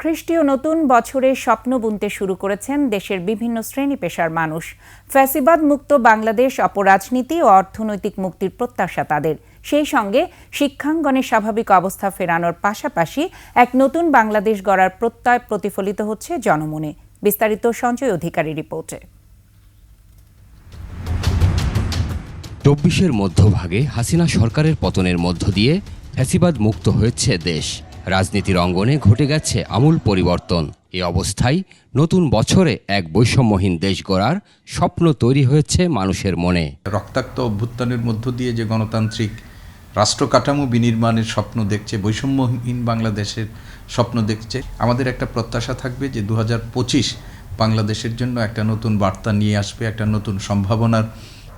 খ্রিস্টীয় নতুন বছরের স্বপ্ন বুনতে শুরু করেছেন দেশের বিভিন্ন শ্রেণী পেশার মানুষ। ফ্যাসিবাদ মুক্ত বাংলাদেশ, অপরাজনীতি ও অর্থনৈতিক মুক্তির প্রত্যাশা তাদের। সেই সঙ্গে শিক্ষাঙ্গনে স্বাভাবিক অবস্থা ফেরানোর পাশাপাশি এক নতুন বাংলাদেশ গড়ার প্রত্যয় প্রতিফলিত হচ্ছে জনমনে। বিস্তারিত সঞ্জয় অধিকারী রিপোর্টে। ২৪-এর মধ্যভাগে হাসিনা সরকারের পতনের মধ্য দিয়ে ফ্যাসিবাদ মুক্ত হয়েছে দেশ। রাজনীতির অঙ্গনে ঘটে গেছে আমূল পরিবর্তন। এ অবস্থায় নতুন বছরে এক বৈষম্যহীন দেশ গড়ার স্বপ্ন তৈরি হয়েছে মানুষের মনে। রক্তাক্ত অভ্যুত্থানের মধ্য দিয়ে যে গণতান্ত্রিক রাষ্ট্র কাঠামো বিনির্মাণের স্বপ্ন দেখছে, বৈষম্যহীন বাংলাদেশের স্বপ্ন দেখছে, আমাদের একটা প্রত্যাশা থাকবে যে ২০২৫ বাংলাদেশের জন্য একটা নতুন বার্তা নিয়ে আসবে, একটা নতুন সম্ভাবনার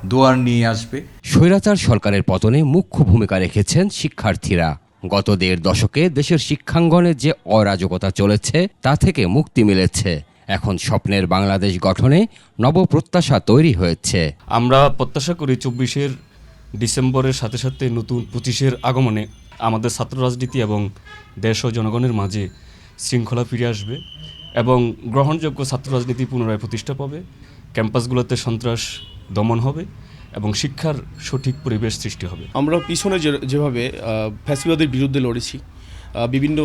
দুয়ার নিয়ে আসবে। স্বৈরাচার সরকারের পতনে মুখ্য ভূমিকা রেখেছেন শিক্ষার্থীরা। গত ১.৫ দশকে দেশের শিক্ষাঙ্গনে যে অরাজকতা চলেছে তা থেকে মুক্তি মিলেছে। এখন স্বপ্নের বাংলাদেশ গঠনে নবপ্রত্যাশা তৈরি হয়েছে। আমরা প্রত্যাশা করি ২৪-এর ডিসেম্বরের সাথে সাথে নতুন ২৫-এর আগমনে আমাদের ছাত্র রাজনীতি এবং দেশ ও জনগণের মাঝে শৃঙ্খলা ফিরে আসবে এবং গ্রহণযোগ্য ছাত্র রাজনীতি পুনরায় প্রতিষ্ঠা পাবে। ক্যাম্পাসগুলোতে সন্ত্রাস দমন হবে এবং শিক্ষার সঠিক পরিবেশ সৃষ্টি হবে। আমরা পিছনে যেভাবে ফ্যাসিবাদের বিরুদ্ধে লড়েছি, বিভিন্ন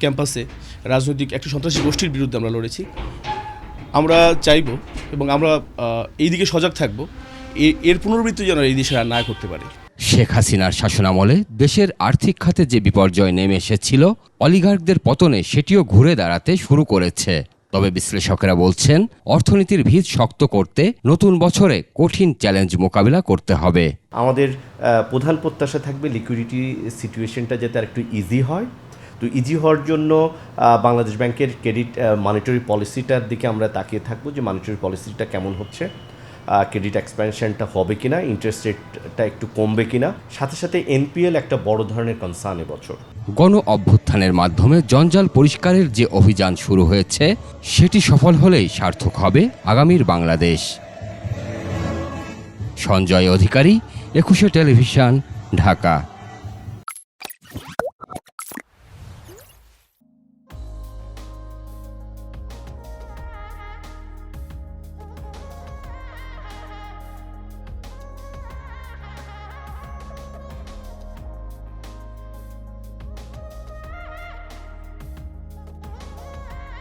ক্যাম্পাসে রাজনৈতিক একটি সন্ত্রাসী গোষ্ঠীর বিরুদ্ধে আমরা লড়েছি, আমরা চাইব এবং আমরা এই দিকে সজাগ থাকব এর পুনরাবৃত্তি যেন এই দেশে আর না করতে পারে। শেখ হাসিনার শাসনামলে দেশের আর্থিক খাতে যে বিপর্যয় নেমে এসেছিল, অলিগার্কদের পতনে সেটিও ঘুরে দাঁড়াতে শুরু করেছে। তবে বিশ্লেষকেরা বলছেন, অর্থনীতির ভিত শক্ত করতে নতুন বছরে কঠিন চ্যালেঞ্জ মোকাবিলা করতে হবে। আমাদের প্রধান প্রত্যাশা থাকবে লিকুইডিটি সিচুয়েশনটা যাতে আরেকটু ইজি হয়। তো ইজি হওয়ার জন্য বাংলাদেশ ব্যাংকের ক্রেডিট মনিটারি পলিসিটার দিকে আমরা তাকিয়ে থাকবো যে মনিটারি পলিসিটা কেমন হচ্ছে, ক্রেডিট এক্সপ্যানশনটা হবে কিনা, ইন্টারেস্ট রেটটা একটু কমবে কিনা। সাথে সাথে এনপিএল একটা বড় ধরনের কনসার্ন এবছর। গণ অভ্যুত্থানের মাধ্যমে জঞ্জাল পরিষ্কারের যে অভিযান শুরু হয়েছে সেটি সফল হলেই সার্থক হবে আগামীর বাংলাদেশ। সঞ্জয় অধিকারী, ২১শে টেলিভিশন, ঢাকা।